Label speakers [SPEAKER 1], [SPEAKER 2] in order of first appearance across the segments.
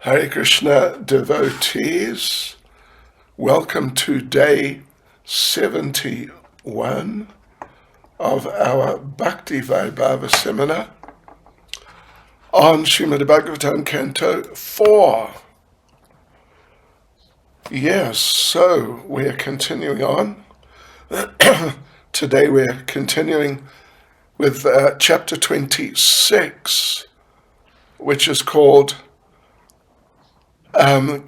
[SPEAKER 1] Hare Krishna devotees, welcome to day 71 of our Bhakti Vaibhava seminar on Srimad Bhagavatam Canto 4. Yes, so we're continuing on. Today we're continuing with chapter 26, which is called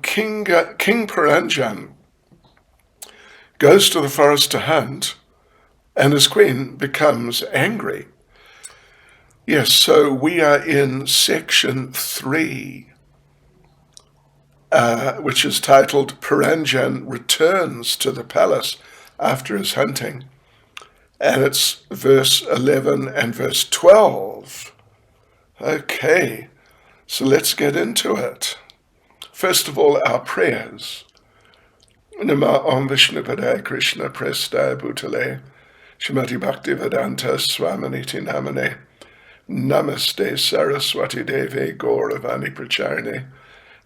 [SPEAKER 1] King Paranjan goes to the forest to hunt, and his queen becomes angry. Yes, so we are in section 3, which is titled Paranjan Returns to the Palace After His Hunting, and it's verse 11 and verse 12. Okay, so let's get into it. First of all, our prayers. Nama Om Vishnu Padaya Krishna Prestaya Bhutale Shrimati Bhakti Vedanta Swaminiti Namane Namaste Saraswati Devi Gauravani Pracharne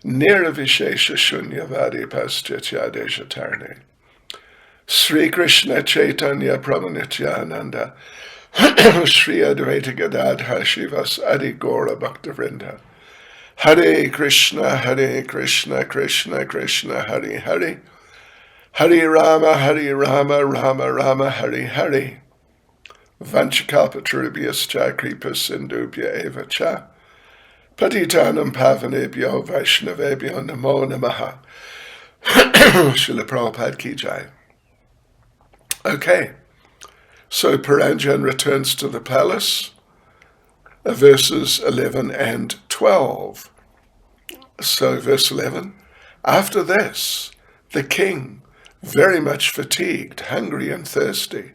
[SPEAKER 1] Niravishesha Shunyavadi Paschatya Deshatarne Sri Krishna Chaitanya Prabhu Nityananda Sri Advaita Gadadha Shivas Adi Gaura Bhaktavrinda Hare Krishna, Krishna Krishna, Hare Hare, Hare Rama, Rama Rama, Hare Hare. Vanchakalpatarubhyascha kripa sindubhya eva cha. Patitanam pavanebhyo vaishnavebhyo namo namaha. Srila Prabhupada ki jai. Okay, so Paranjan returns to the palace. Verses 11 and 12. So verse 11, after this, the king, very much fatigued, hungry and thirsty,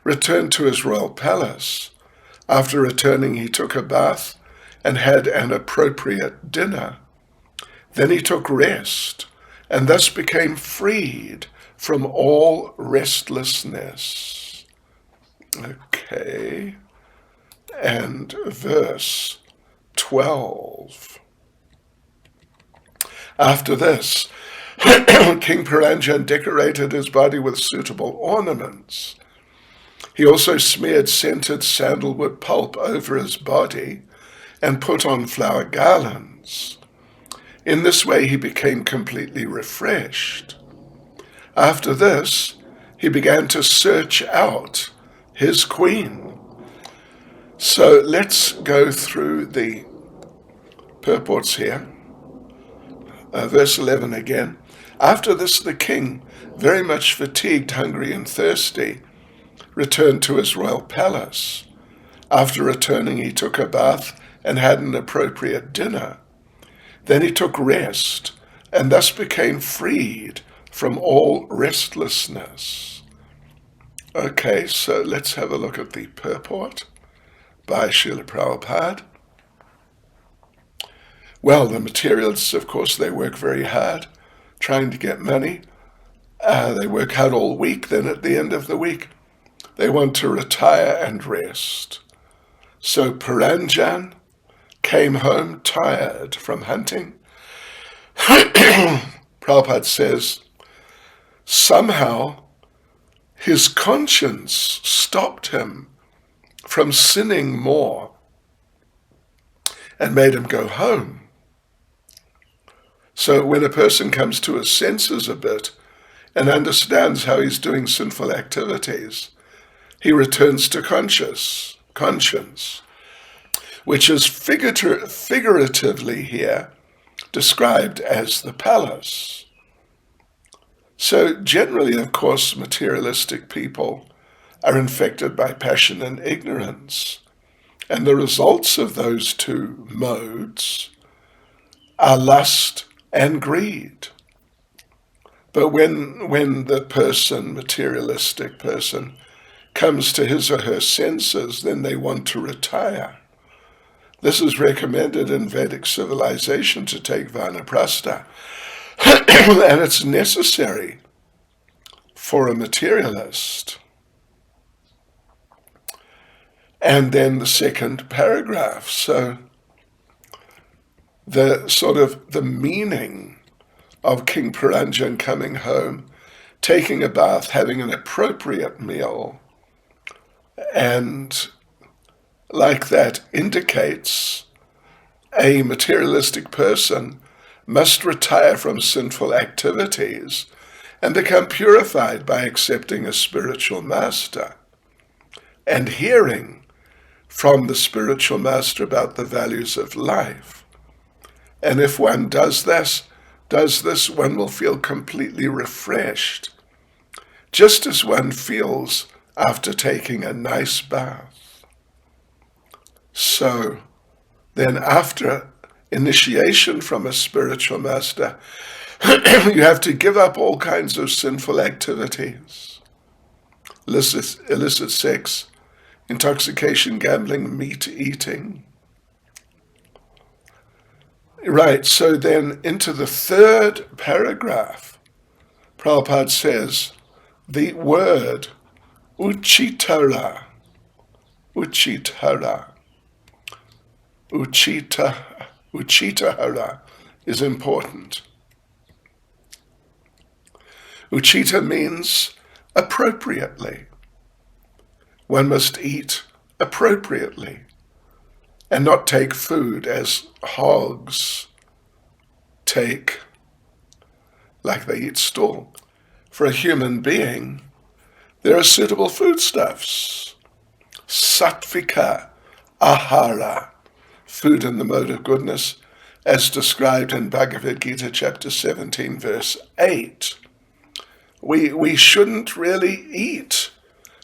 [SPEAKER 1] returned to his royal palace. After returning, he took a bath and had an appropriate dinner. Then he took rest and thus became freed from all restlessness. Okay. And verse 12. After this, King Paranjan decorated his body with suitable ornaments. He also smeared scented sandalwood pulp over his body and put on flower garlands. In this way he became completely refreshed. After this, he began to search out his queen. So let's go through the purports here. Verse 11 again. After this, the king, very much fatigued, hungry, and thirsty, returned to his royal palace. After returning, he took a bath and had an appropriate dinner. Then he took rest and thus became freed from all restlessness. Okay, so let's have a look at the purport by Srila Prabhupada. Well, the materialists, of course, they work very hard trying to get money. They work hard all week. Then at the end of the week, they want to retire and rest. So Paranjan came home tired from hunting. Prabhupada says, somehow his conscience stopped him from sinning more and made him go home. So when a person comes to his senses a bit and understands how he's doing sinful activities, he returns to conscience, which is figuratively here described as the palace. So generally, of course, materialistic people are infected by passion and ignorance. And the results of those two modes are lust and greed. But when the person, materialistic person, comes to his or her senses, then they want to retire. This is recommended in Vedic civilization to take vanaprastha. And it's necessary for a materialist. And then the second paragraph. So the meaning of King Puranjan coming home, taking a bath, having an appropriate meal, and like that indicates a materialistic person must retire from sinful activities and become purified by accepting a spiritual master and hearing from the spiritual master about the values of life. And if one does this, one will feel completely refreshed, just as one feels after taking a nice bath. So then after initiation from a spiritual master, you have to give up all kinds of sinful activities. Illicit sex, intoxication, gambling, meat eating. Right, so then into the third paragraph, Prabhupada says, the word uchitara, uchitahara is important. Uchita means appropriately. One must eat appropriately and not take food as hogs take, like they eat stool. For a human being, there are suitable foodstuffs. Sattvika ahara, food in the mode of goodness, as described in Bhagavad Gita chapter 17, verse 8. We shouldn't really eat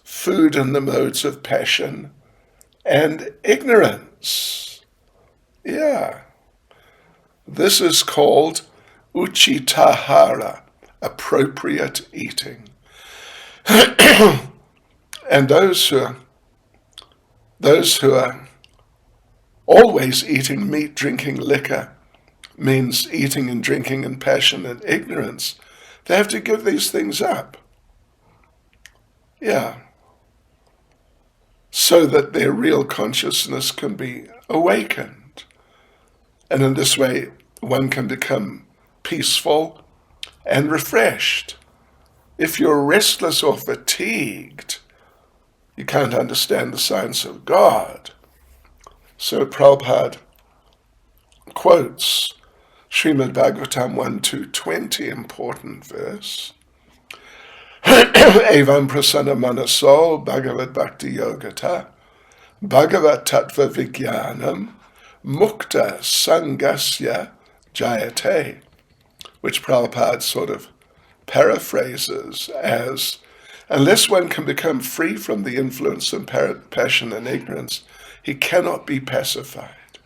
[SPEAKER 1] food in the modes of passion and ignorance. Yeah. This is called uchitahara, appropriate eating. And those who are always eating meat, drinking liquor, means eating and drinking in passion and ignorance. They have to give these things up. Yeah. So that their real consciousness can be awakened. And in this way, one can become peaceful and refreshed. If you're restless or fatigued, you can't understand the science of God. So Prabhupada quotes Srimad Bhagavatam 1.2.20, important verse. Evam prasana manaso bhagavad bhakti yogata bhagavat tattva vijnanam mukta sangasya jayate, which Prabhupada sort of paraphrases as, unless one can become free from the influence of passion and ignorance, he cannot be pacified.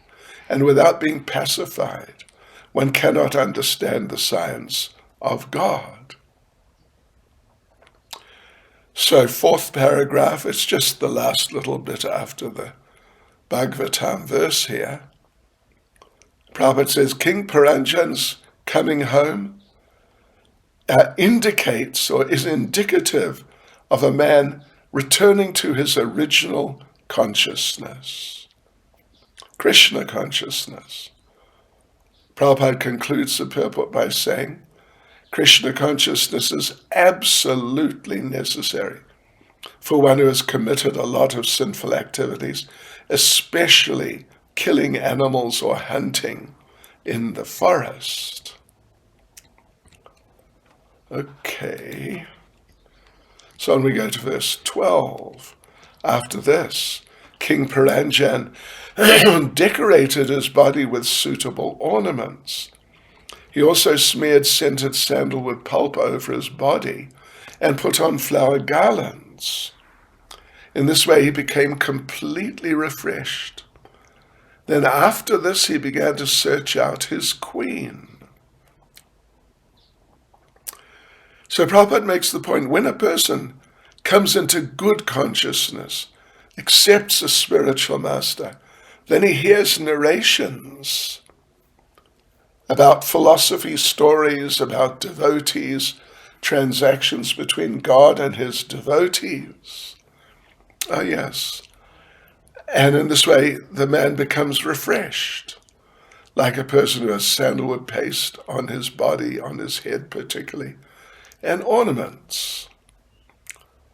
[SPEAKER 1] And without being pacified, one cannot understand the science of God. So, fourth paragraph, it's just the last little bit after the Bhagavatam verse here. Prabhupada says, King Puranjan's coming home indicates or is indicative of a man returning to his original consciousness, Krishna consciousness. Prabhupada concludes the purport by saying, Krishna consciousness is absolutely necessary for one who has committed a lot of sinful activities, especially killing animals or hunting in the forest. Okay. So on we go to verse 12. After this, King Puranjan decorated his body with suitable ornaments. He also smeared scented sandalwood pulp over his body and put on flower garlands. In this way, he became completely refreshed. Then after this, he began to search out his queen. So Prabhupada makes the point, when a person comes into good consciousness, accepts a spiritual master, then he hears narrations about philosophy stories, about devotees, transactions between God and his devotees. Ah, yes. And in this way, the man becomes refreshed. like a person who has sandalwood paste on his body, on his head particularly, and ornaments.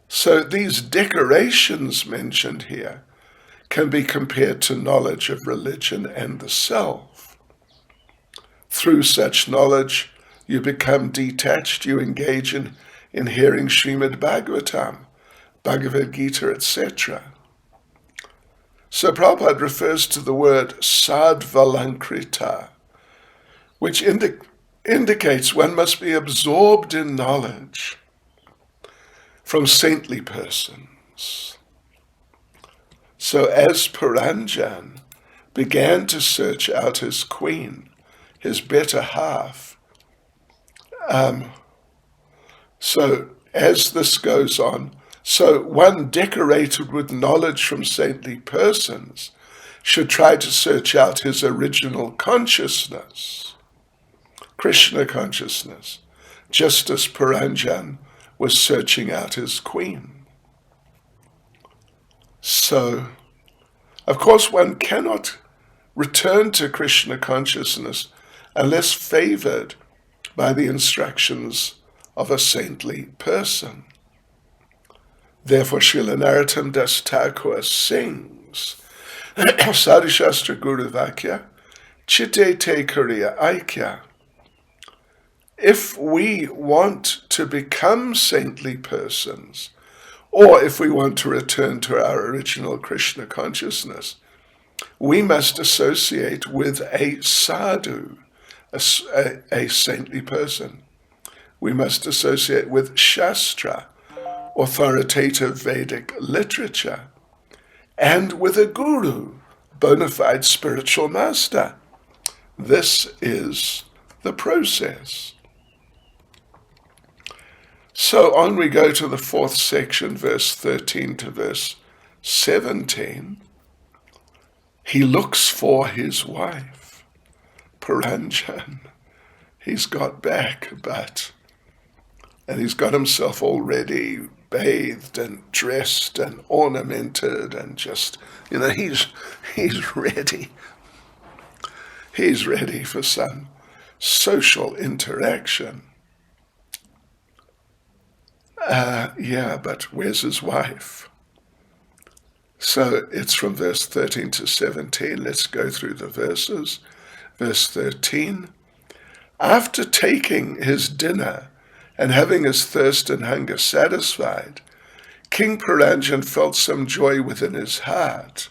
[SPEAKER 1] So these decorations mentioned here can be compared to knowledge of religion and the self. Through such knowledge, you become detached, you engage in hearing Srimad Bhagavatam, Bhagavad Gita, etc. So Prabhupada refers to the word sadvalankrita, which indicates one must be absorbed in knowledge from saintly persons. So as Puranjan began to search out his queen, his better half, so as this goes on, so one decorated with knowledge from saintly persons should try to search out his original consciousness, Krishna consciousness, just as Puranjan was searching out his queen. So, of course, one cannot return to Krishna consciousness unless favored by the instructions of a saintly person. Therefore, Srila Narottam Das Thakur sings, Sadhushastra Guru Vakya, Chitte Te Kuriya Aikya. If we want to become saintly persons, or if we want to return to our original Krishna consciousness, we must associate with a sadhu, a saintly person. We must associate with Shastra, authoritative Vedic literature, and with a guru, bona fide spiritual master. This is the process. So on we go to the fourth section, verse 13 to verse 17. He looks for his wife, Puranjan. He's got back, and he's got himself already bathed and dressed and ornamented and just, he's ready. He's ready for some social interaction. But where's his wife? So it's from verse 13 to 17. Let's go through the verses. Verse 13. After taking his dinner and having his thirst and hunger satisfied, King Puranjan felt some joy within his heart.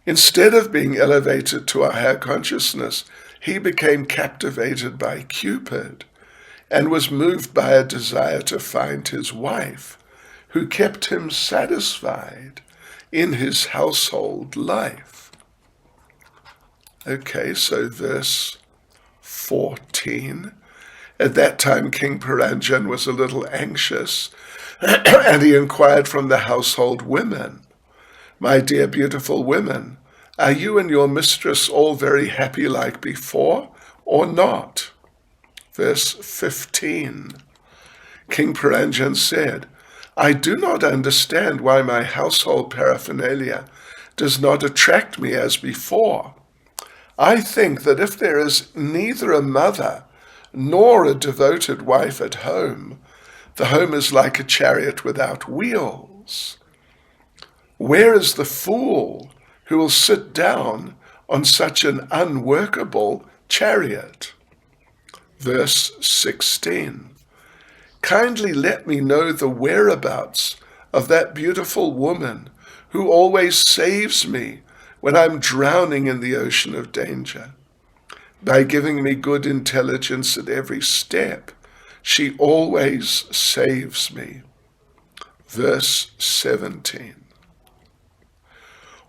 [SPEAKER 1] Instead of being elevated to a higher consciousness, he became captivated by Cupid and was moved by a desire to find his wife, who kept him satisfied in his household life. Okay, so verse 14. At that time, King Puranjan was a little anxious, and he inquired from the household women, "My dear beautiful women, are you and your mistress all very happy like before, or not?" Verse 15. King Puranjan said, "I do not understand why my household paraphernalia does not attract me as before. I think that if there is neither a mother nor a devoted wife at home, the home is like a chariot without wheels. Where is the fool who will sit down on such an unworkable chariot?" Verse 16. Kindly let me know the whereabouts of that beautiful woman who always saves me when I'm drowning in the ocean of danger. By giving me good intelligence at every step, she always saves me. Verse 17.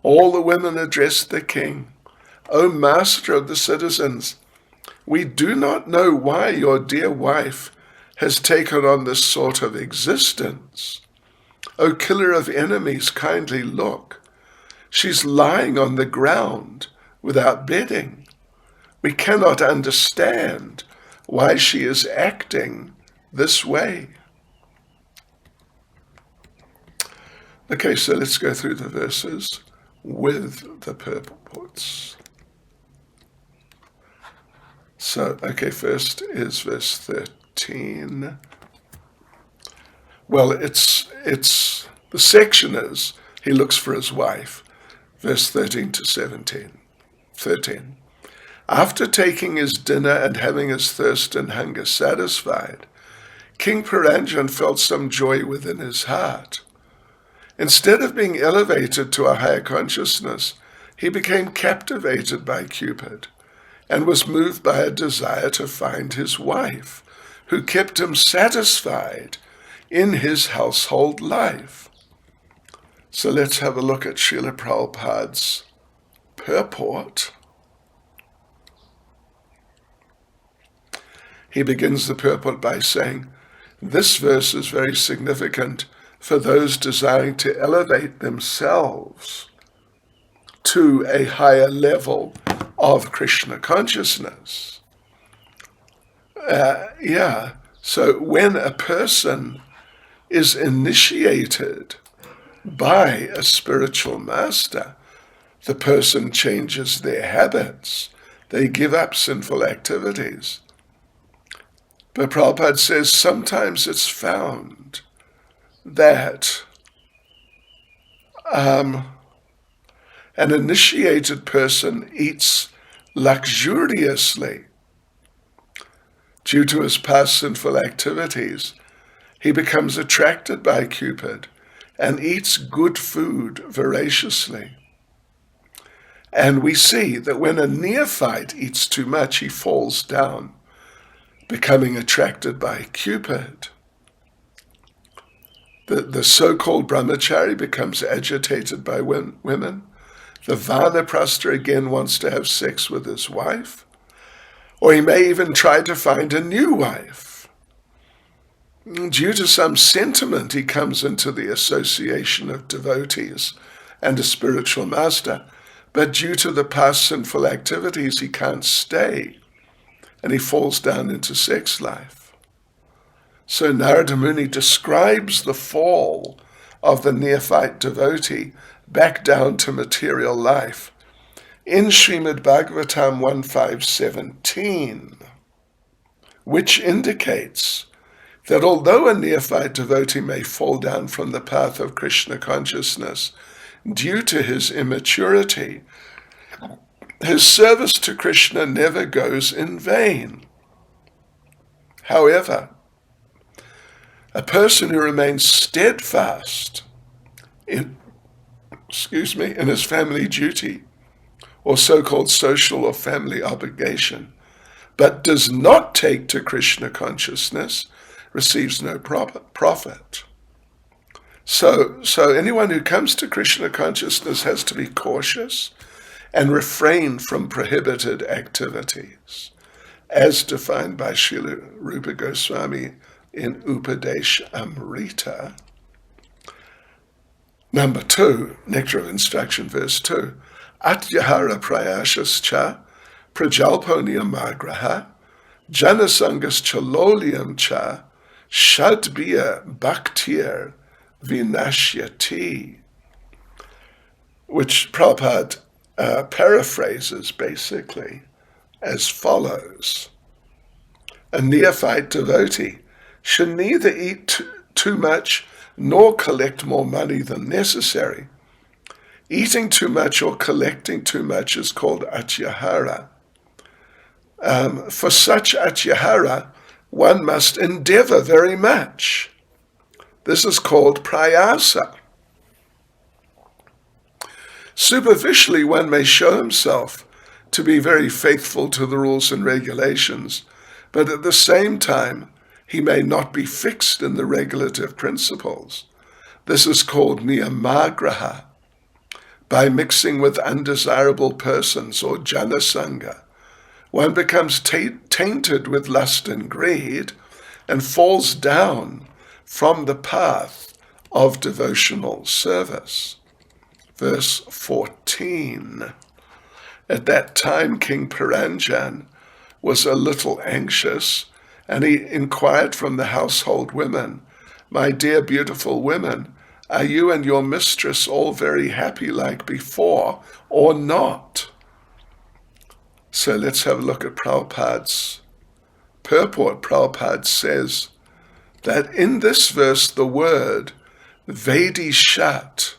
[SPEAKER 1] All the women addressed the king, "O master of the citizens, we do not know why your dear wife has taken on this sort of existence. O killer of enemies, kindly look. She's lying on the ground without bedding. We cannot understand why she is acting this way." Okay, so let's go through the verses with the purports. So, okay, first is verse 13. Well, the section is, he looks for his wife, verse 13 to 17. 13. After taking his dinner and having his thirst and hunger satisfied, King Peranjan felt some joy within his heart. Instead of being elevated to a higher consciousness, he became captivated by Cupid and was moved by a desire to find his wife, who kept him satisfied in his household life. So let's have a look at Srila Prabhupada's purport. He begins the purport by saying, this verse is very significant for those desiring to elevate themselves to a higher level of Krishna consciousness. So when a person is initiated by a spiritual master, the person changes their habits. They give up sinful activities. But Prabhupada says sometimes it's found that an initiated person eats luxuriously due to his past sinful activities. He becomes attracted by Cupid and eats good food voraciously. And we see that when a neophyte eats too much, he falls down, becoming attracted by Cupid. The so-called brahmachari becomes agitated by women. The vanaprastha again wants to have sex with his wife, or he may even try to find a new wife. Due to some sentiment, he comes into the association of devotees and a spiritual master, but due to the past sinful activities, he can't stay, and he falls down into sex life. So Narada Muni describes the fall of the neophyte devotee back down to material life in Srimad Bhagavatam 1.5.17, which indicates that although a neophyte devotee may fall down from the path of Krishna consciousness due to his immaturity, his service to Krishna never goes in vain. However, a person who remains steadfast in his family duty or so-called social or family obligation, but does not take to Krishna consciousness, receives no profit. So anyone who comes to Krishna consciousness has to be cautious and refrain from prohibited activities, as defined by Srila Rupa Goswami in Upadesh Amrita. Number 2, Nectar of Instruction, verse 2. Atyahara prayashascha prajalpo niyamagraha janasangas chaloliam cha shadbiya bhaktir vinashyati, which Prabhupada paraphrases basically as follows. A neophyte devotee should neither eat too much nor collect more money than necessary. Eating too much or collecting too much is called atyahara. For such atyahara, one must endeavor very much. This is called prayasa. Superficially, one may show himself to be very faithful to the rules and regulations, but at the same time, he may not be fixed in the regulative principles. This is called niyamagraha. By mixing with undesirable persons or janasanga, one becomes tainted with lust and greed and falls down from the path of devotional service. Verse 14. At that time, King Peranjan was a little anxious, and he inquired from the household women, "My dear beautiful women, are you and your mistress all very happy like before, or not?" So let's have a look at Prabhupada's purport. Prabhupada says that in this verse the word Vedishat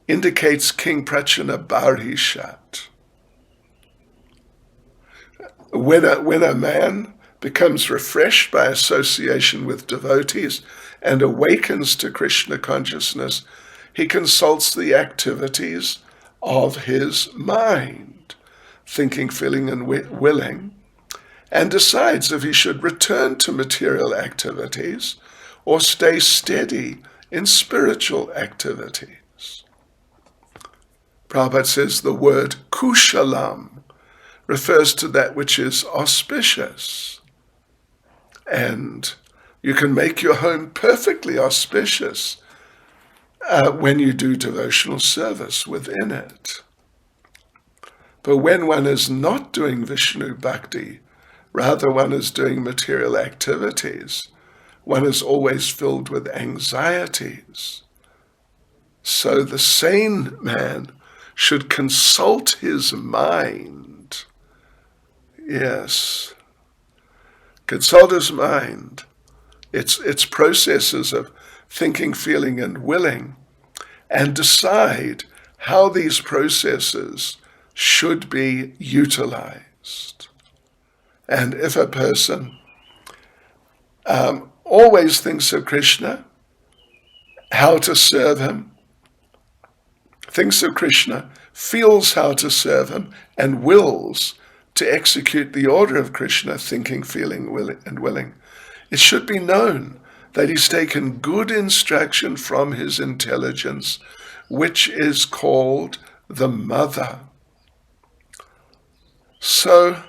[SPEAKER 1] indicates King Prachana Barishat. When a man becomes refreshed by association with devotees and awakens to Krishna consciousness, he consults the activities of his mind, thinking, feeling, and willing, and decides if he should return to material activities or stay steady in spiritual activities. Prabhupada says the word kushalam refers to that which is auspicious. And you can make your home perfectly auspicious when you do devotional service within it. But when one is not doing Vishnu Bhakti, rather one is doing material activities, one is always filled with anxieties. So the sane man should consult his mind. Yes. Consult his mind. Its processes of thinking, feeling, and willing, and decide how these processes should be utilized. And if a person always thinks of Krishna, how to serve him, thinks of Krishna, feels how to serve him, and wills to execute the order of Krishna, thinking, feeling, and willing, it should be known that he's taken good instruction from his intelligence, which is called the mother. So,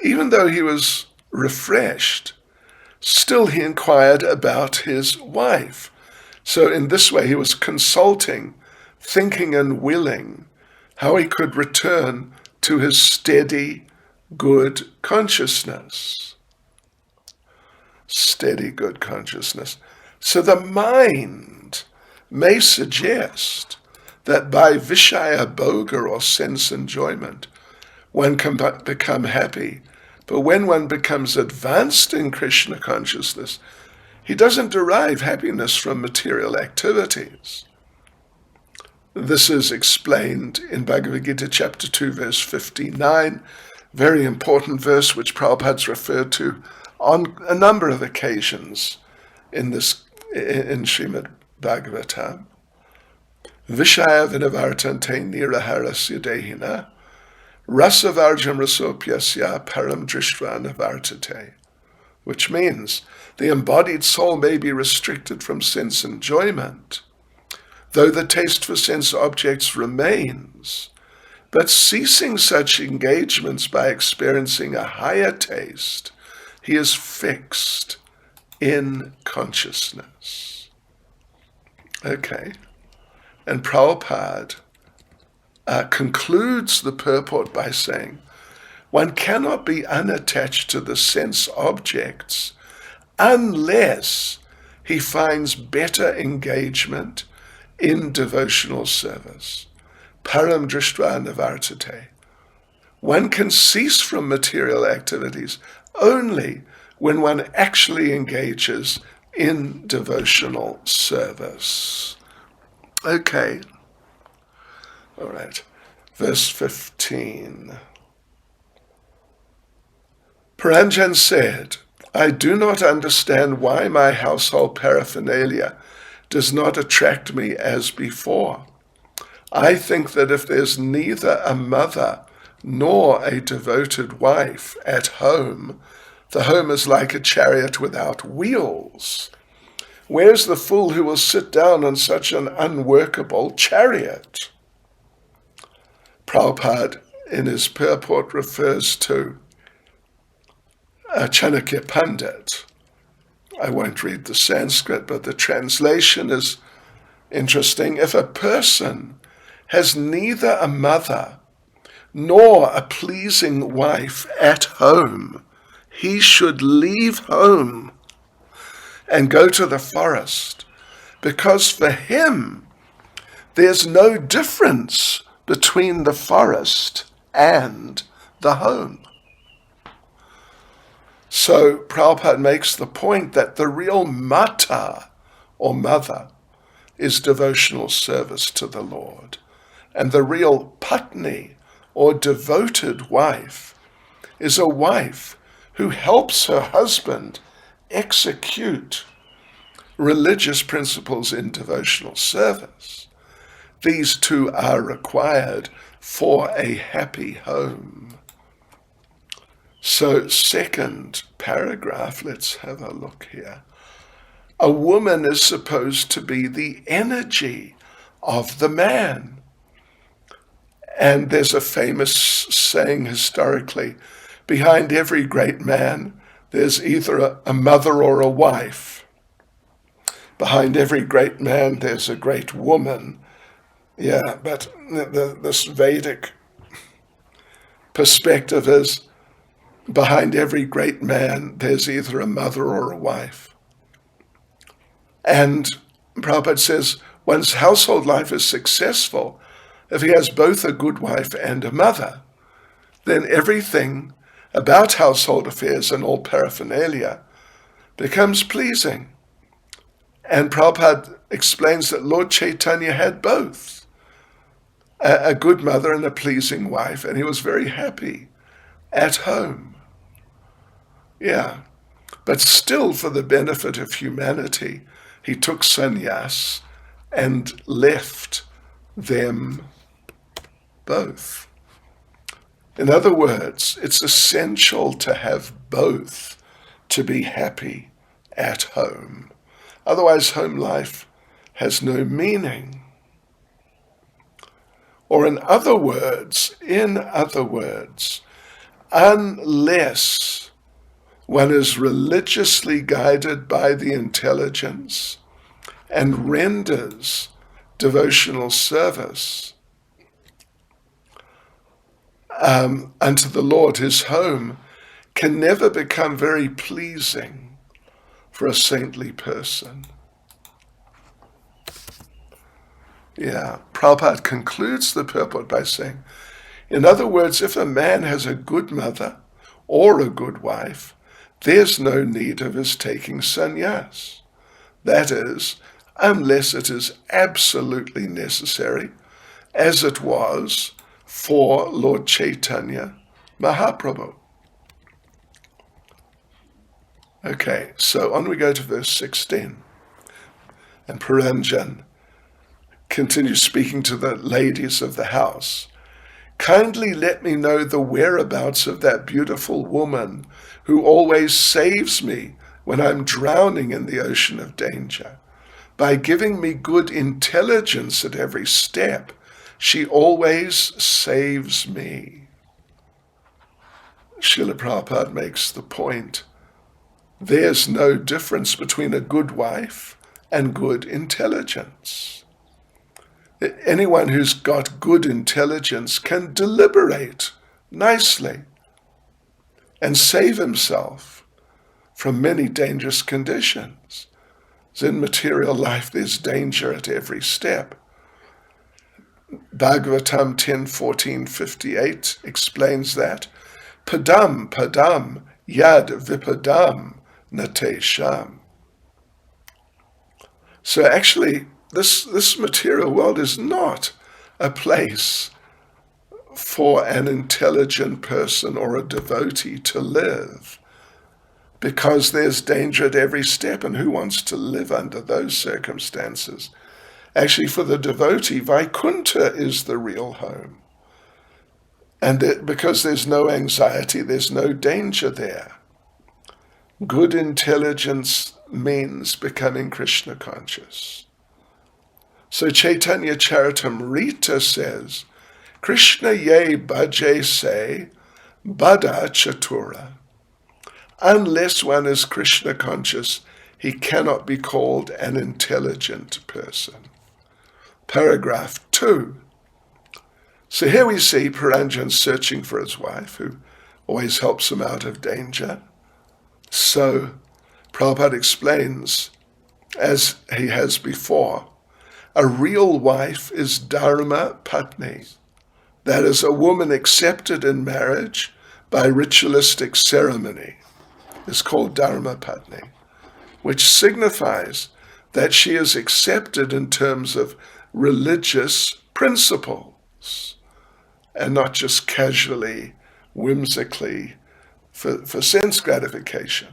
[SPEAKER 1] even though he was refreshed, still he inquired about his wife. So in this way he was consulting, thinking and willing how he could return to his steady, good consciousness. Steady, good consciousness. So the mind may suggest that by Vishaya Bhoga or sense enjoyment, one can become happy. But when one becomes advanced in Krishna consciousness, he doesn't derive happiness from material activities. This is explained in Bhagavad Gita chapter 2 verse 59, very important verse which Prabhupada's referred to on a number of occasions in Srimad Bhagavatam. Vishaya vinavartante niraharasya dehina rasavarjam rasopyasya param drishtva navartate, which means the embodied soul may be restricted from sense enjoyment, though the taste for sense objects remains, but ceasing such engagements by experiencing a higher taste, he is fixed in consciousness. Okay, and Prabhupada concludes the purport by saying, one cannot be unattached to the sense objects unless he finds better engagement in devotional service. Param drishtva navartate. One can cease from material activities only when one actually engages in devotional service. Okay. All right. Verse 15. Paranjan said, I do not understand why my household paraphernalia does not attract me as before. I think that if there's neither a mother nor a devoted wife at home, the home is like a chariot without wheels. Where's the fool who will sit down on such an unworkable chariot? Prabhupada in his purport refers to Chanakya Pandit. I won't read the Sanskrit, but the translation is interesting. If a person has neither a mother nor a pleasing wife at home, he should leave home and go to the forest, because for him there's no difference between the forest and the home. So Prabhupada makes the point that the real mata, or mother, is devotional service to the Lord. And the real patni, or devoted wife, is a wife who helps her husband execute religious principles in devotional service. These two are required for a happy home. So, second paragraph, let's have a look here. A woman is supposed to be the energy of the man. And there's a famous saying historically, behind every great man, there's either a mother or a wife. Behind every great man, there's a great woman. Yeah, but this Vedic perspective is, behind every great man, there's either a mother or a wife. And Prabhupada says, one's household life is successful if he has both a good wife and a mother. Then everything about household affairs and all paraphernalia becomes pleasing. And Prabhupada explains that Lord Chaitanya had both, a good mother and a pleasing wife, and he was very happy at home. Yeah, but still for the benefit of humanity, he took sannyas and left them both. In other words, it's essential to have both to be happy at home. Otherwise, home life has no meaning. Or in other words, unless one is religiously guided by the intelligence and renders devotional service unto the Lord, his home can never become very pleasing for a saintly person. Yeah, Prabhupada concludes the purport by saying, in other words, if a man has a good mother or a good wife, there's no need of his taking sannyas. That is, unless it is absolutely necessary, as it was for Lord Chaitanya Mahaprabhu. Okay, so on we go to verse 16. And Puranjan continues speaking to the ladies of the house. Kindly let me know the whereabouts of that beautiful woman who always saves me when I'm drowning in the ocean of danger. By giving me good intelligence at every step, she always saves me. Srila Prabhupada makes the point, there's no difference between a good wife and good intelligence. Anyone who's got good intelligence can deliberate nicely and save himself from many dangerous conditions. So in material life, there's danger at every step. Bhagavatam 10:14-58 explains that. Padam padam yad vipadam natesham. So actually, this material world is not a place for an intelligent person or a devotee to live, because there's danger at every step, and who wants to live under those circumstances? Actually, for the devotee, Vaikuntha is the real home. And because there's no anxiety, there's no danger there. Good intelligence means becoming Krishna conscious. So Chaitanya Charitamrita says, Krishna ye bhaje se bada chatura. Unless one is Krishna conscious, he cannot be called an intelligent person. Paragraph 2. So here we see Puranjan searching for his wife, who always helps him out of danger. So Prabhupada explains, as he has before, a real wife is dharma patni, That is, a woman accepted in marriage by ritualistic ceremony is called Dharmapatni, which signifies that she is accepted in terms of religious principles and not just casually, whimsically, for sense gratification.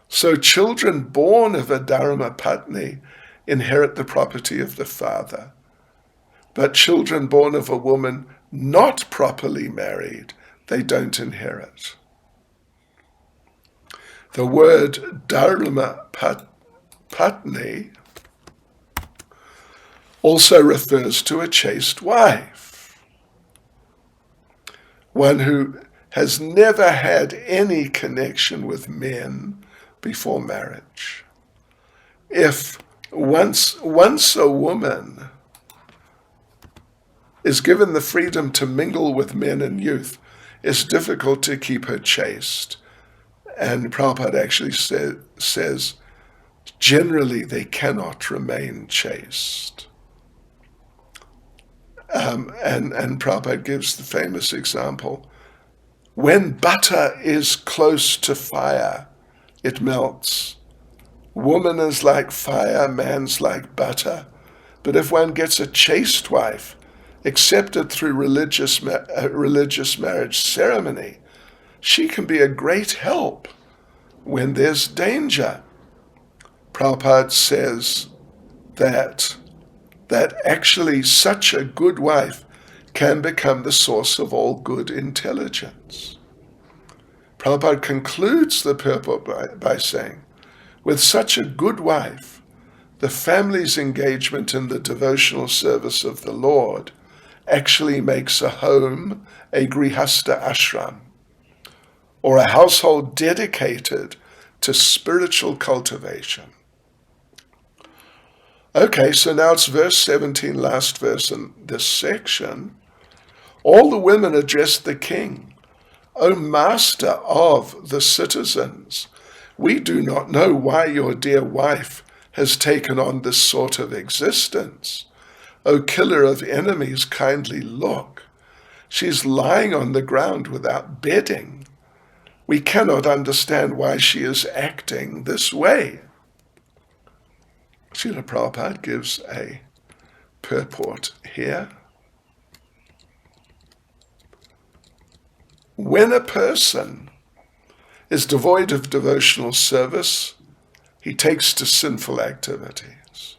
[SPEAKER 1] So children born of a Dharmapatni inherit the property of the father, but children born of a woman not properly married, they don't inherit. The word Dharmapatni also refers to a chaste wife, one who has never had any connection with men before marriage. If once a woman is given the freedom to mingle with men in youth, it's difficult to keep her chaste. And Prabhupada actually says, generally they cannot remain chaste. And Prabhupada gives the famous example, when butter is close to fire, it melts. Woman is like fire, man's like butter. But if one gets a chaste wife, accepted through religious marriage ceremony, she can be a great help when there's danger. Prabhupada says that actually such a good wife can become the source of all good intelligence. Prabhupada concludes the purport by saying, with such a good wife, the family's engagement in the devotional service of the Lord actually makes a home a grihasta ashram, or a household dedicated to spiritual cultivation. Okay, so now it's verse 17, last verse in this section. All the women addressed the king, O master of the citizens, we do not know why your dear wife has taken on this sort of existence. O killer of enemies, kindly look. She's lying on the ground without bedding. We cannot understand why she is acting this way. Srila Prabhupada gives a purport here. When a person is devoid of devotional service, he takes to sinful activities.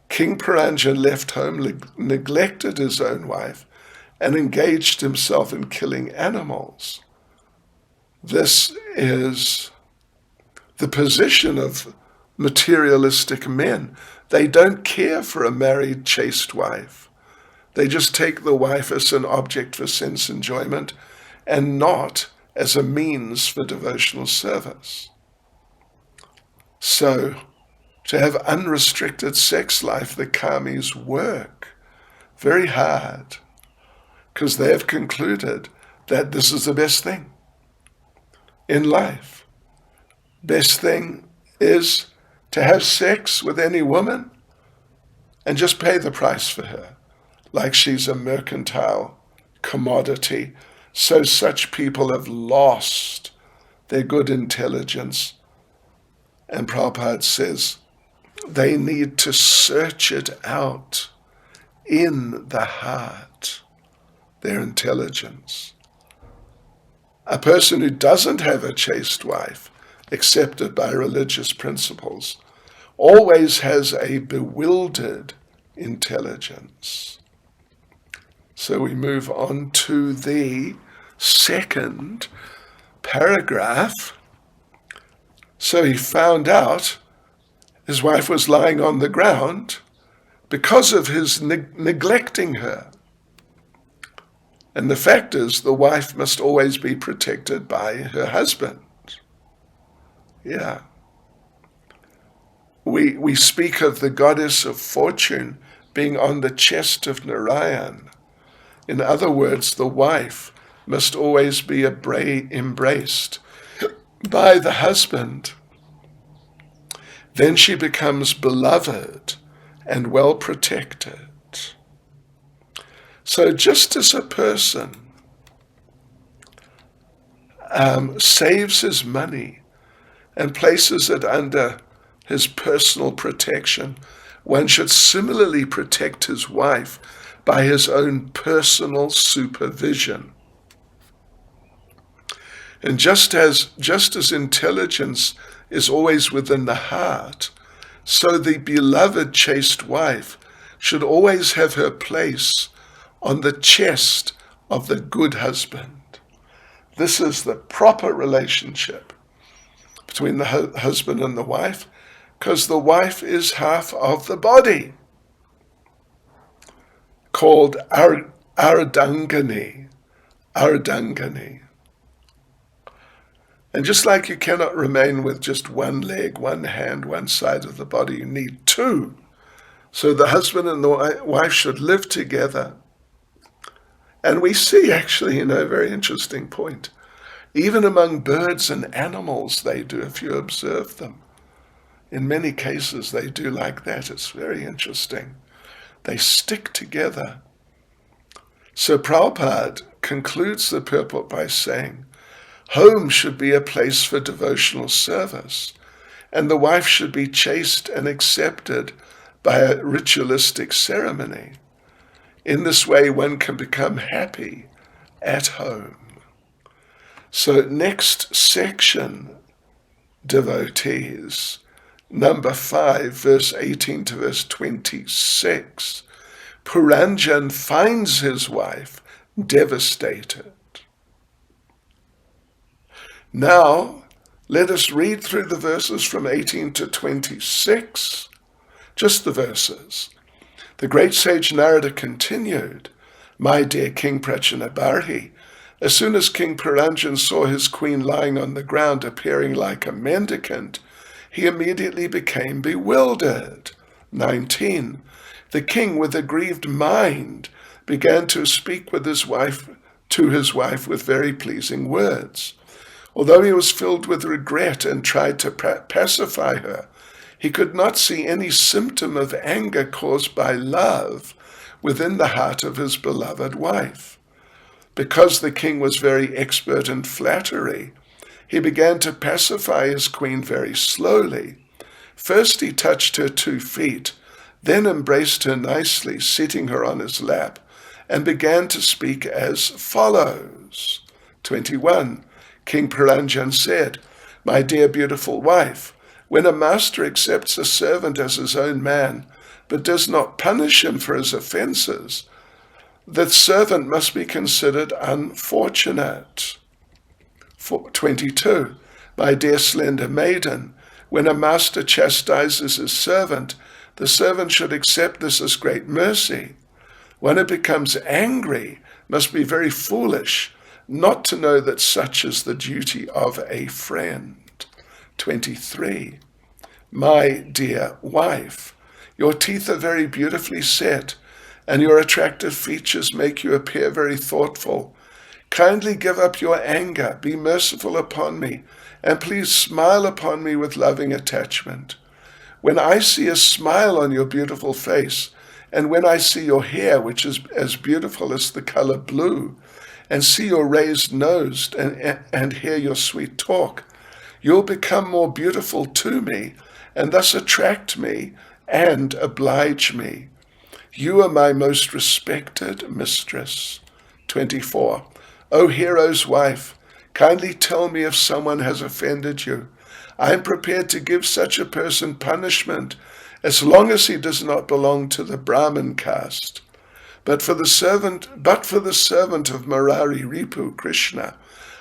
[SPEAKER 1] King Puranjan left home, neglected his own wife, and engaged himself in killing animals. This is the position of materialistic men. They don't care for a married, chaste wife. They just take the wife as an object for sense enjoyment and not as a means for devotional service. So, to have unrestricted sex life, the kamis work very hard because they have concluded that this is the best thing in life. Best thing is to have sex with any woman and just pay the price for her, like she's a mercantile commodity. So such people have lost their good intelligence. And Prabhupada says they need to search it out in the heart, their intelligence. A person who doesn't have a chaste wife, accepted by religious principles, always has a bewildered intelligence. So we move on to the second paragraph. So he found out his wife was lying on the ground because of his neglecting her. And the fact is, the wife must always be protected by her husband. Yeah. We speak of the goddess of fortune being on the chest of Narayan. In other words, the wife must always be embraced by the husband. Then she becomes beloved and well protected. So just as a person saves his money and places it under his personal protection, one should similarly protect his wife by his own personal supervision. And just as intelligence is always within the heart, so the beloved chaste wife should always have her place on the chest of the good husband. This is the proper relationship between the husband and the wife, because the wife is half of the body, called ardangani. And just like you cannot remain with just one leg, one hand, one side of the body, you need two. So the husband and the wife should live together. And we see actually, a very interesting point. Even among birds and animals they do, if you observe them. In many cases they do like that. It's very interesting. They stick together. So Prabhupada concludes the purport by saying, home should be a place for devotional service, and the wife should be chaste and accepted by a ritualistic ceremony. In this way, one can become happy at home. So next section, devotees, number 5, verse 18 to verse 26, Puranjan finds his wife devastated. Now, let us read through the verses from 18 to 26, just the verses. The great sage Narada continued, my dear King Prachanabarhi, as soon as King Puranjan saw his queen lying on the ground appearing like a mendicant, he immediately became bewildered. 19. The king, with a grieved mind, began to speak with his wife with very pleasing words. Although he was filled with regret and tried to pacify her, he could not see any symptom of anger caused by love within the heart of his beloved wife. Because the king was very expert in flattery, he began to pacify his queen very slowly. First he touched her 2 feet, then embraced her nicely, seating her on his lap, and began to speak as follows. 21. King Puranjan said, my dear beautiful wife, when a master accepts a servant as his own man, but does not punish him for his offenses, the servant must be considered unfortunate. 22. My dear slender maiden, when a master chastises his servant, the servant should accept this as great mercy. One who becomes angry must be very foolish not to know that such is the duty of a friend. 23. My dear wife, your teeth are very beautifully set, and your attractive features make you appear very thoughtful. Kindly give up your anger, be merciful upon me, and please smile upon me with loving attachment. When I see a smile on your beautiful face, and when I see your hair, which is as beautiful as the color blue, and see your raised nose and hear your sweet talk, you'll become more beautiful to me, and thus attract me and oblige me. You are my most respected mistress. 24. O hero's wife, kindly tell me if someone has offended you. I am prepared to give such a person punishment as long as he does not belong to the Brahmin caste. But for the servant of Murari Ripu Krishna,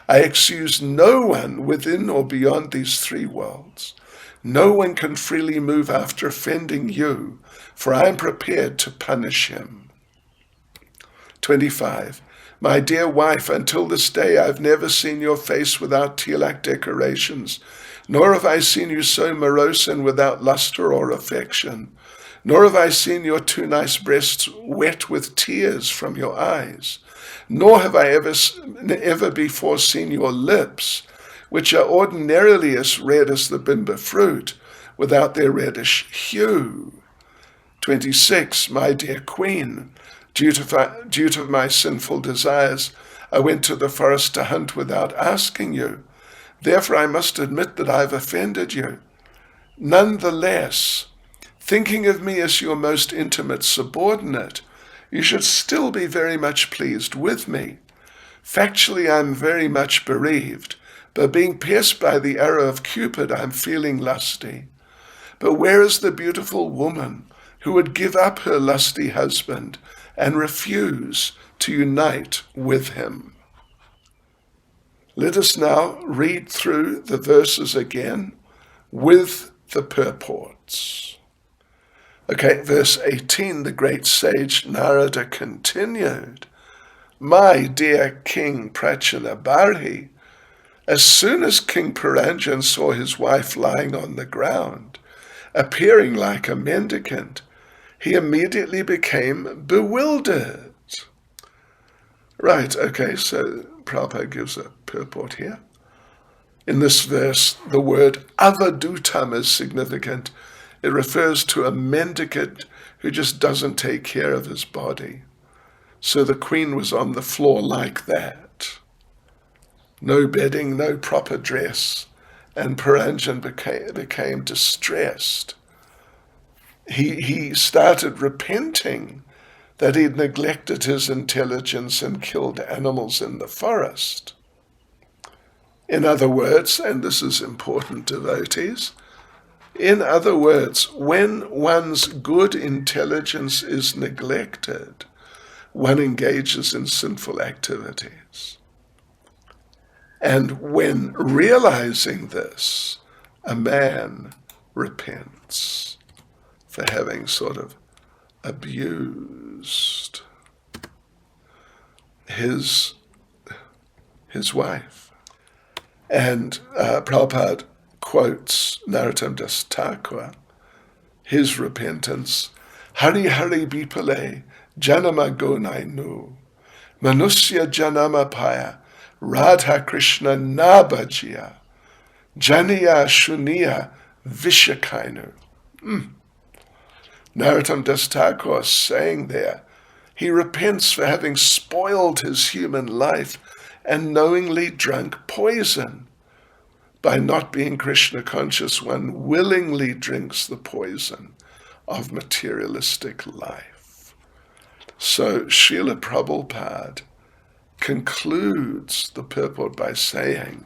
[SPEAKER 1] I excuse no one within or beyond these 3 worlds. No one can freely move after offending you, for I am prepared to punish him. 25. My dear wife, until this day I have never seen your face without tilak decorations, nor have I seen you so morose and without luster or affection. Nor have I seen your 2 nice breasts wet with tears from your eyes. Nor have I ever before seen your lips, which are ordinarily as red as the bimba fruit, without their reddish hue. 26. My dear queen, Due to my sinful desires, I went to the forest to hunt without asking you. Therefore I must admit that I've offended you. Nonetheless, thinking of me as your most intimate subordinate, you should still be very much pleased with me. Factually, I'm very much bereaved, but being pierced by the arrow of Cupid, I'm feeling lusty. But where is the beautiful woman who would give up her lusty husband and refuse to unite with him? Let us now read through the verses again with the purports. Okay, verse 18, the great sage Narada continued, My dear King Prachinabharhi, as soon as King Puranjan saw his wife lying on the ground, appearing like a mendicant, he immediately became bewildered. Right, okay, so Prabhupada gives a purport here. In this verse, the word avadutam is significant. It refers to a mendicant who just doesn't take care of his body. So the queen was on the floor like that. No bedding, no proper dress, and Puranjan became distressed. He started repenting that he'd neglected his intelligence and killed animals in the forest. In other words, and this is important, devotees, in other words, when one's good intelligence is neglected, one engages in sinful activities. And when realizing this, a man repents for having sort of abused his wife. And Prabhupada quotes Narottam Das Thakur, his repentance, Hari Hari Bipale Janama Gonai Nu Manusya Janama Paya Radha Krishna Nabhajiya Janiya Shuniya Vishakainu. Narottam Das Thakur saying there, he repents for having spoiled his human life and knowingly drunk poison. By not being Krishna conscious, one willingly drinks the poison of materialistic life. So Srila Prabhupada concludes the purport by saying,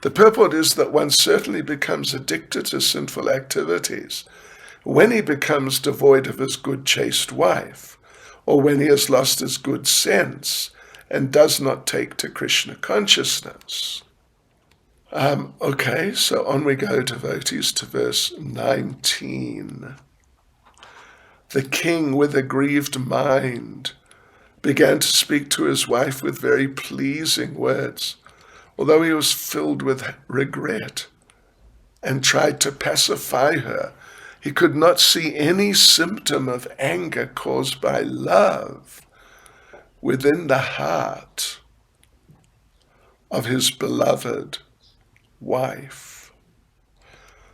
[SPEAKER 1] the purport is that one certainly becomes addicted to sinful activities when he becomes devoid of his good chaste wife, or when he has lost his good sense and does not take to Krishna consciousness. Okay, so on we go, devotees, to verse 19. The king, with a grieved mind, began to speak to his wife with very pleasing words, although he was filled with regret, and tried to pacify her. He could not see any symptom of anger caused by love within the heart of his beloved wife.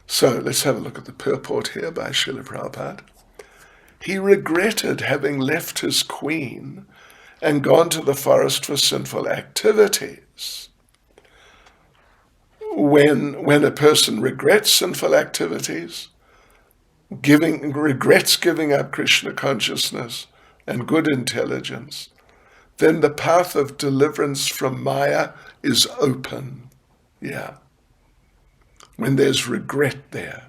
[SPEAKER 1] So let's have a look at the purport here by Srila Prabhupada. He regretted having left his queen and gone to the forest for sinful activities. When a person regrets sinful activities, regrets giving up Krishna consciousness and good intelligence, then the path of deliverance from Maya is open. Yeah. When there's regret there.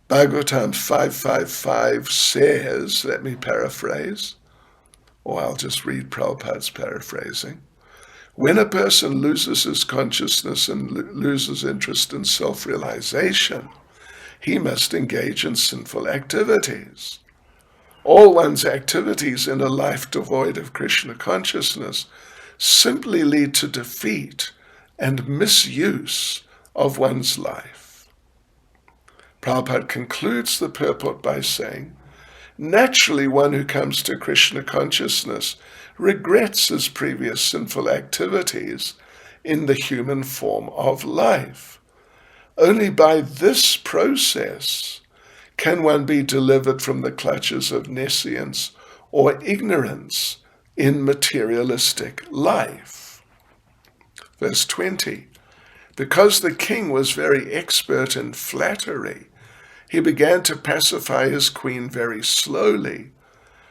[SPEAKER 1] Bhagavatam 555 says, let me paraphrase, or I'll just read Prabhupada's paraphrasing. When a person loses his consciousness and loses interest in self-realization, he must engage in sinful activities. All one's activities in a life devoid of Krishna consciousness simply lead to defeat and misuse of one's life. Prabhupada concludes the purport by saying, naturally one who comes to Krishna consciousness regrets his previous sinful activities in the human form of life. Only by this process can one be delivered from the clutches of nescience or ignorance in materialistic life? Verse 20, because the king was very expert in flattery, he began to pacify his queen very slowly.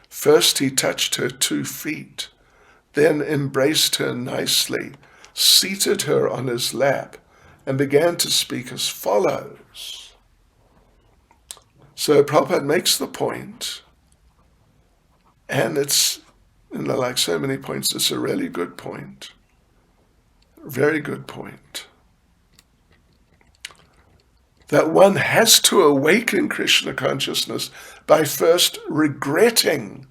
[SPEAKER 1] First he touched her 2 feet, then embraced her nicely, seated her on his lap, and began to speak as follows. So Prabhupada makes the point, and it's, like so many points, it's a really good point. Very good point. That one has to awaken Krishna consciousness by first regretting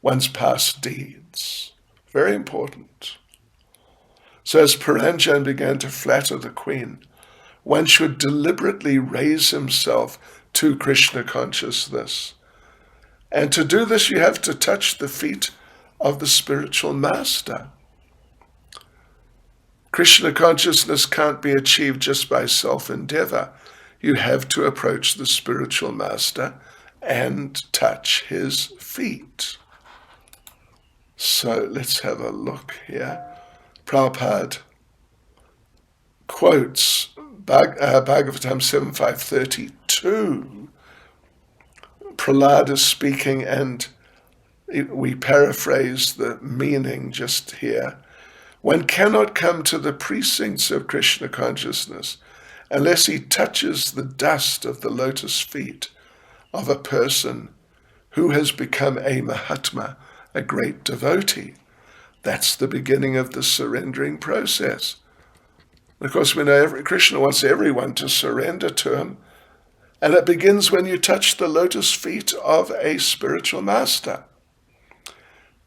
[SPEAKER 1] one's past deeds. Very important. So as Puranjan began to flatter the queen, one should deliberately raise himself to Krishna consciousness. And to do this, you have to touch the feet of the spiritual master. Krishna consciousness can't be achieved just by self-endeavor. You have to approach the spiritual master and touch his feet. So let's have a look here. Prabhupada quotes Bhagavatam 7.532. Prahlad is speaking, and we paraphrase the meaning just here. One cannot come to the precincts of Krishna consciousness unless he touches the dust of the lotus feet of a person who has become a Mahatma, a great devotee. That's the beginning of the surrendering process. Of course, we know Krishna wants everyone to surrender to him, and it begins when you touch the lotus feet of a spiritual master.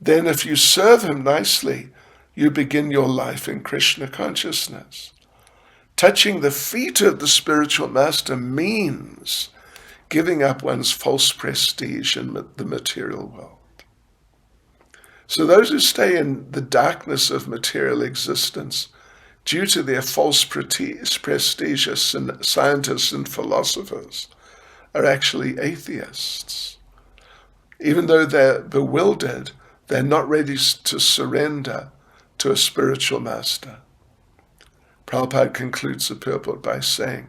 [SPEAKER 1] Then if you serve him nicely, you begin your life in Krishna consciousness. Touching the feet of the spiritual master means giving up one's false prestige in the material world. So those who stay in the darkness of material existence due to their false prestige as scientists and philosophers are actually atheists. Even though they're bewildered, they're not ready to surrender to a spiritual master. Prabhupada concludes the purport by saying,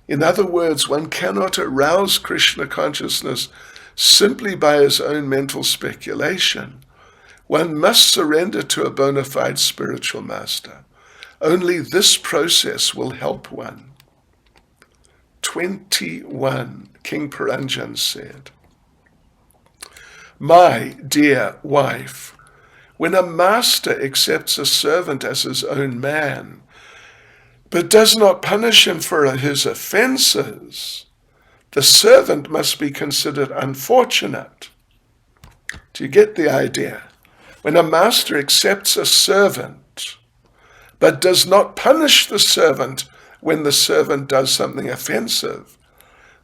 [SPEAKER 1] in other words, one cannot arouse Krishna consciousness simply by his own mental speculation. One must surrender to a bona fide spiritual master. Only this process will help one. 21, King Puranjan said, my dear wife, when a master accepts a servant as his own man, but does not punish him for his offenses, the servant must be considered unfortunate. Do you get the idea? When a master accepts a servant, but does not punish the servant when the servant does something offensive,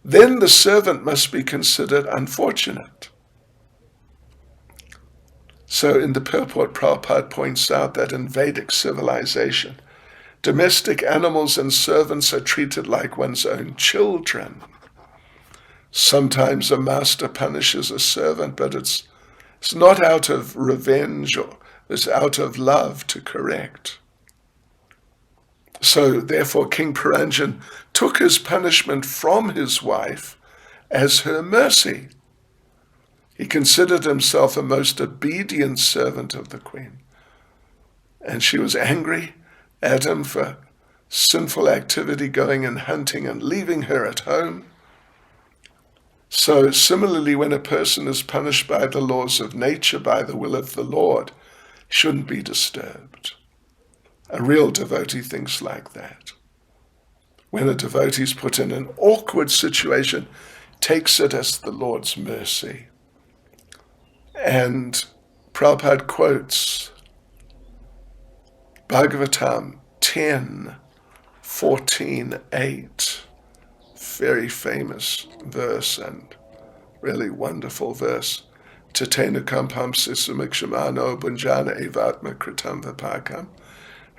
[SPEAKER 1] then the servant must be considered unfortunate. So in the purport, Prabhupada points out that in Vedic civilization, domestic animals and servants are treated like one's own children. Sometimes a master punishes a servant, but it's not out of revenge, or it's out of love to correct. So therefore King Puranjan took his punishment from his wife as her mercy. He considered himself a most obedient servant of the queen. And she was angry at him for sinful activity, going and hunting and leaving her at home. So similarly, when a person is punished by the laws of nature, by the will of the Lord, he shouldn't be disturbed. A real devotee thinks like that. When a devotee is put in an awkward situation, takes it as the Lord's mercy. And Prabhupada quotes Bhagavatam 10:14-8, very famous verse and really wonderful verse. Tatena kampam sisumikshamano bunjana evatma kritam vipakam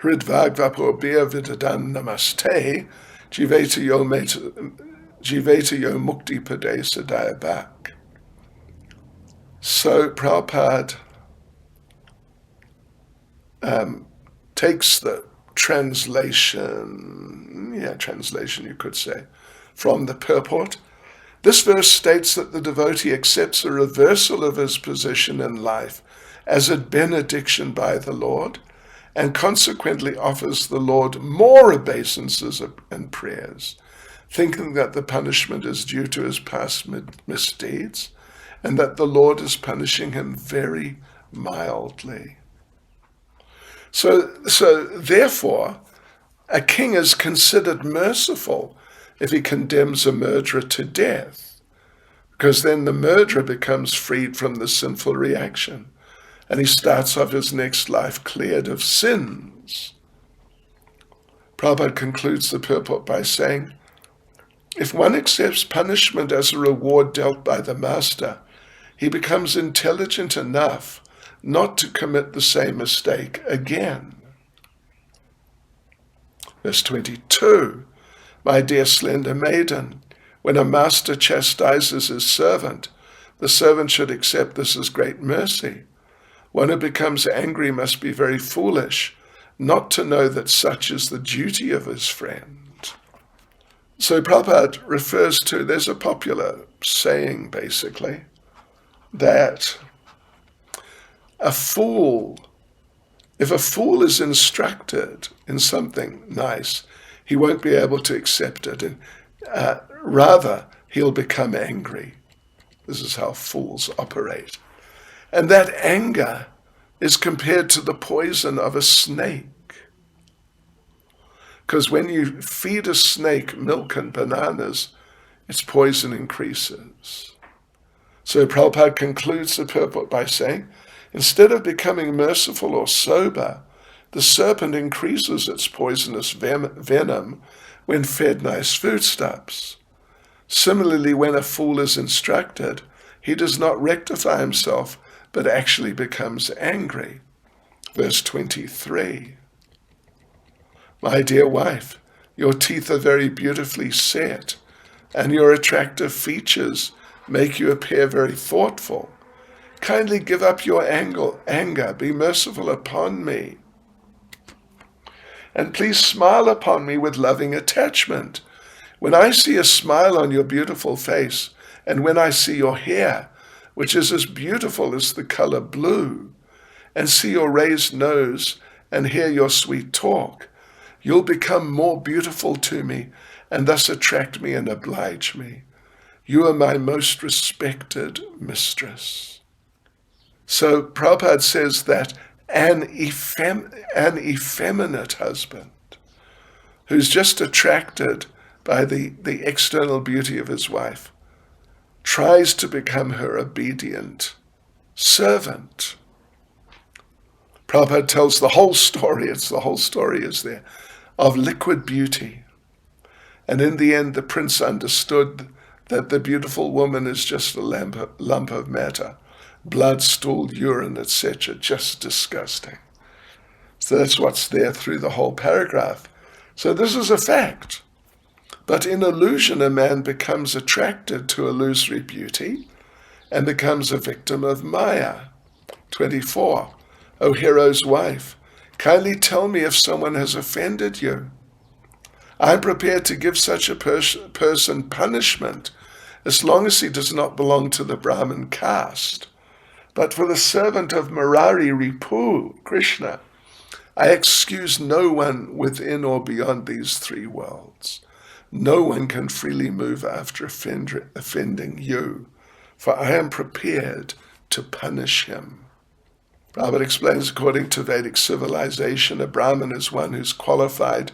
[SPEAKER 1] hridvagvapobir vidadan namaste jiveta Jiveta yo mukti pade sadaya bak. So Prabhupada takes the translation you could say, from the purport. This verse states that the devotee accepts a reversal of his position in life as a benediction by the Lord, and consequently offers the Lord more obeisances and prayers, thinking that the punishment is due to his past misdeeds, and that the Lord is punishing him very mildly. So therefore, a king is considered merciful if he condemns a murderer to death, because then the murderer becomes freed from the sinful reaction, and he starts off his next life cleared of sins. Prabhupada concludes the purport by saying, if one accepts punishment as a reward dealt by the master, he becomes intelligent enough not to commit the same mistake again. Verse 22, my dear slender maiden, when a master chastises his servant, the servant should accept this as great mercy. One who becomes angry must be very foolish not to know that such is the duty of his friend. So Prabhupada refers to, there's a popular saying basically, that if a fool is instructed in something nice, he won't be able to accept it, and rather he'll become angry. This is how fools operate. And that anger is compared to the poison of a snake. Because when you feed a snake milk and bananas, its poison increases. So Prabhupada concludes the purport by saying, instead of becoming merciful or sober, the serpent increases its poisonous venom when fed nice foodstuffs. Similarly, when a fool is instructed, he does not rectify himself, but actually becomes angry. Verse 23. My dear wife, your teeth are very beautifully set, and your attractive features make you appear very thoughtful. Kindly give up your anger, be merciful upon me. And please smile upon me with loving attachment. When I see a smile on your beautiful face, and when I see your hair, which is as beautiful as the color blue, and see your raised nose and hear your sweet talk, you'll become more beautiful to me and thus attract me and oblige me. You are my most respected mistress. So Prabhupada says that an effeminate husband who's just attracted by the external beauty of his wife tries to become her obedient servant. Prabhupada tells the whole story, the whole story is there, of liquid beauty. And in the end, the prince understood that the beautiful woman is just a lump of matter, blood, stool, urine, etc., just disgusting. So that's what's there through the whole paragraph. So this is a fact. But in illusion, a man becomes attracted to illusory beauty and becomes a victim of Maya. 24. O hero's wife, kindly tell me if someone has offended you. I'm prepared to give such a person punishment as long as he does not belong to the Brahmin caste. But for the servant of Murari Ripu, Krishna, I excuse no one within or beyond these three worlds. No one can freely move after offending you, for I am prepared to punish him. Prabhupada explains, according to Vedic civilization, a Brahmin is one who's qualified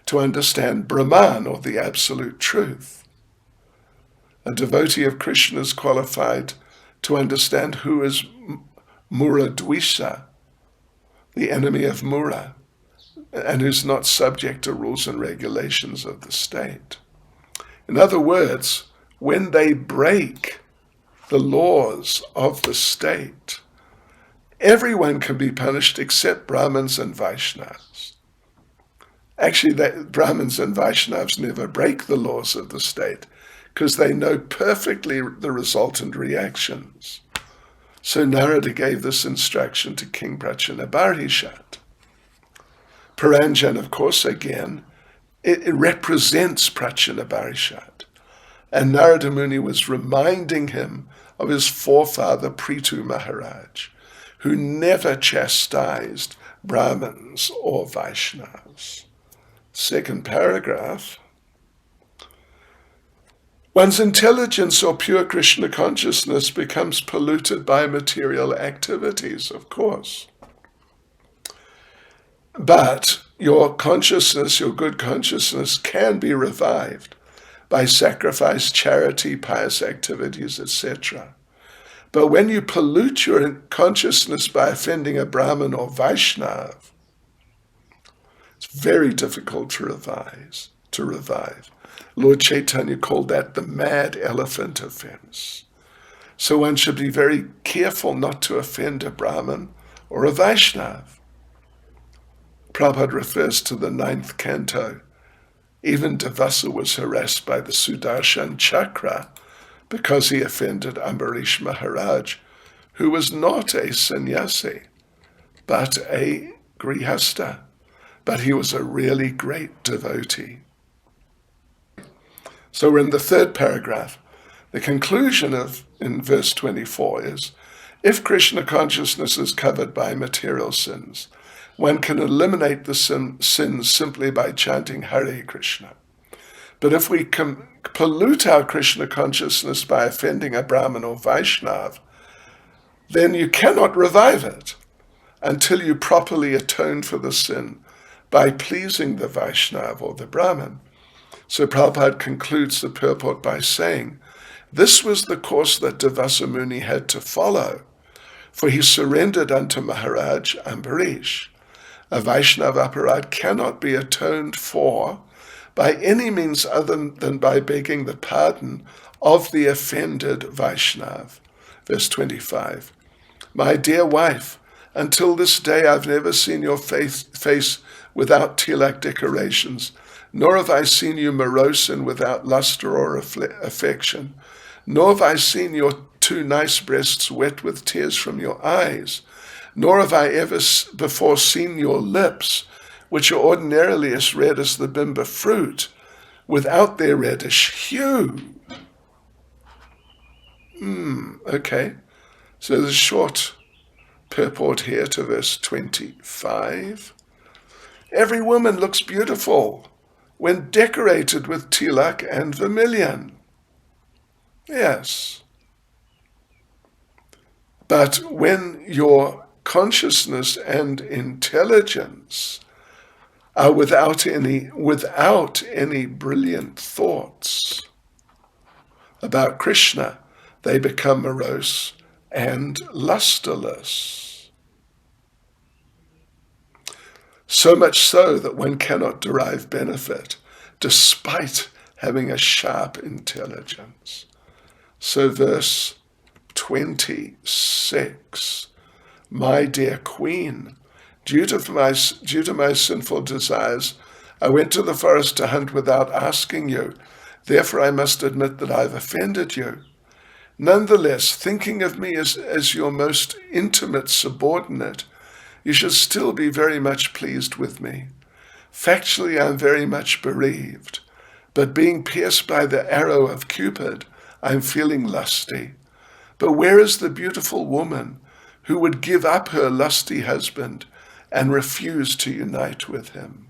[SPEAKER 1] to understand Brahman, or the absolute truth. A devotee of Krishna is qualified to understand who is Muradvisa, the enemy of Mura, and who's not subject to rules and regulations of the state. In other words, when they break the laws of the state, everyone can be punished except Brahmins and Vaishnavas. Actually, Brahmins and Vaishnavas never break the laws of the state. because they know perfectly the resultant reactions. So Narada gave this instruction to King Prachinabarhishat. Paranjan, of course, again, it represents Prachinabarhishat. And Narada Muni was reminding him of his forefather Prithu Maharaj, who never chastised Brahmins or Vaishnavas. Second paragraph. One's intelligence or pure Krishna consciousness becomes polluted by material activities, of course. But your consciousness, your good consciousness, can be revived by sacrifice, charity, pious activities, etc. But when you pollute your consciousness by offending a Brahmin or Vaishnava, it's very difficult to revive. Lord Chaitanya called that the mad elephant offense. So one should be very careful not to offend a Brahmin or a Vaishnava. Prabhupada refers to the 9th canto. Even Devasa was harassed by the Sudarshan Chakra because he offended Ambarish Maharaj, who was not a sannyasi, but a grihasta. But he was a really great devotee. So we're in the 3rd paragraph. The conclusion in verse 24 is, if Krishna consciousness is covered by material sins, one can eliminate the sins simply by chanting Hare Krishna. But if we pollute our Krishna consciousness by offending a Brahmin or Vaishnav, then you cannot revive it until you properly atone for the sin by pleasing the Vaishnav or the Brahmin. So Prabhupada concludes the purport by saying, this was the course that Devasa Muni had to follow, for he surrendered unto Maharaj Ambarish. A Vaishnava aparad cannot be atoned for by any means other than by begging the pardon of the offended Vaishnav. Verse 25, my dear wife, until this day I've never seen your face without tilak decorations, nor have I seen you morose and without luster or affection, nor have I seen your 2 nice breasts wet with tears from your eyes, nor have I ever before seen your lips, which are ordinarily as red as the bimba fruit, without their reddish hue. Okay, so there's a short purport here to verse 25. Every woman looks beautiful when decorated with tilak and vermilion. Yes. But when your consciousness and intelligence are without any brilliant thoughts about Krishna, they become morose and lusterless. So much so that one cannot derive benefit despite having a sharp intelligence. So verse 26, my dear queen, due to my sinful desires, I went to the forest to hunt without asking you. Therefore I must admit that I've offended you. Nonetheless, thinking of me as your most intimate subordinate, you should still be very much pleased with me. Factually, I'm very much bereaved, but being pierced by the arrow of Cupid, I'm feeling lusty. But where is the beautiful woman who would give up her lusty husband and refuse to unite with him?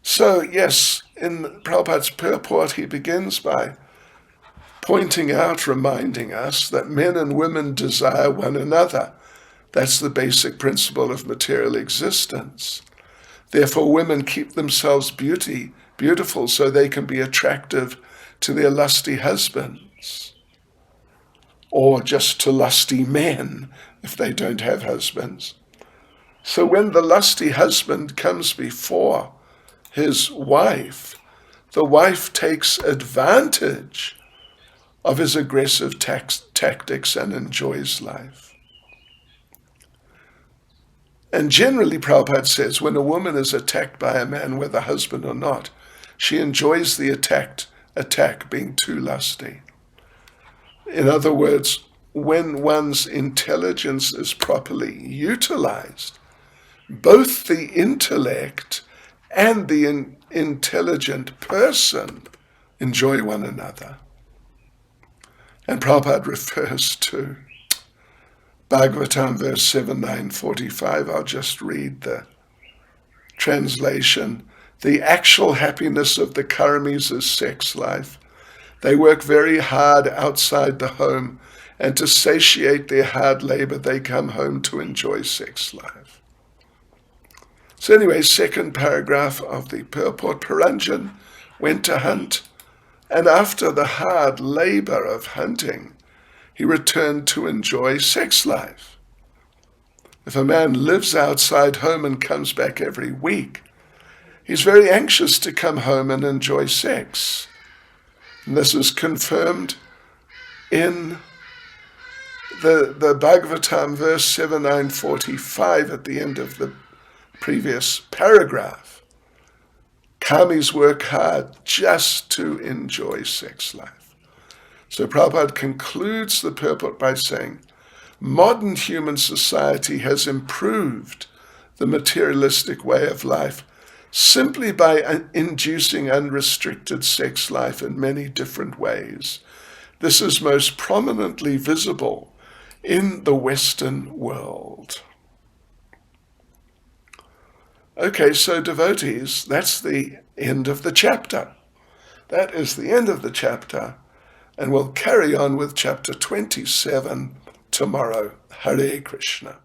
[SPEAKER 1] So, yes, in Prabhupada's purport, he begins by pointing out, reminding us that men and women desire one another. That's the basic principle of material existence. Therefore, women keep themselves beautiful so they can be attractive to their lusty husbands, or just to lusty men if they don't have husbands. So when the lusty husband comes before his wife, the wife takes advantage of his aggressive tactics and enjoys life. And generally, Prabhupada says, when a woman is attacked by a man, whether husband or not, she enjoys the attack attack being too lusty. In other words, when one's intelligence is properly utilized, both the intellect and the intelligent person enjoy one another. And Prabhupada refers to Bhagavatam verse 7.9.45. I'll just read the translation. The actual happiness of the Karamis is sex life. They work very hard outside the home, and to satiate their hard labor, they come home to enjoy sex life. So anyway, second paragraph of the purport. Puranjan went to hunt, and after the hard labor of hunting, he returned to enjoy sex life. If a man lives outside home and comes back every week, he's very anxious to come home and enjoy sex. And this is confirmed in the Bhagavatam verse 7.9.45 at the end of the previous paragraph. Kamis work hard just to enjoy sex life. So Prabhupada concludes the purport by saying, modern human society has improved the materialistic way of life simply by inducing unrestricted sex life in many different ways. This is most prominently visible in the Western world. Okay, so devotees, that's the end of the chapter. That is the end of the chapter, and we'll carry on with chapter 27 tomorrow. Hare Krishna.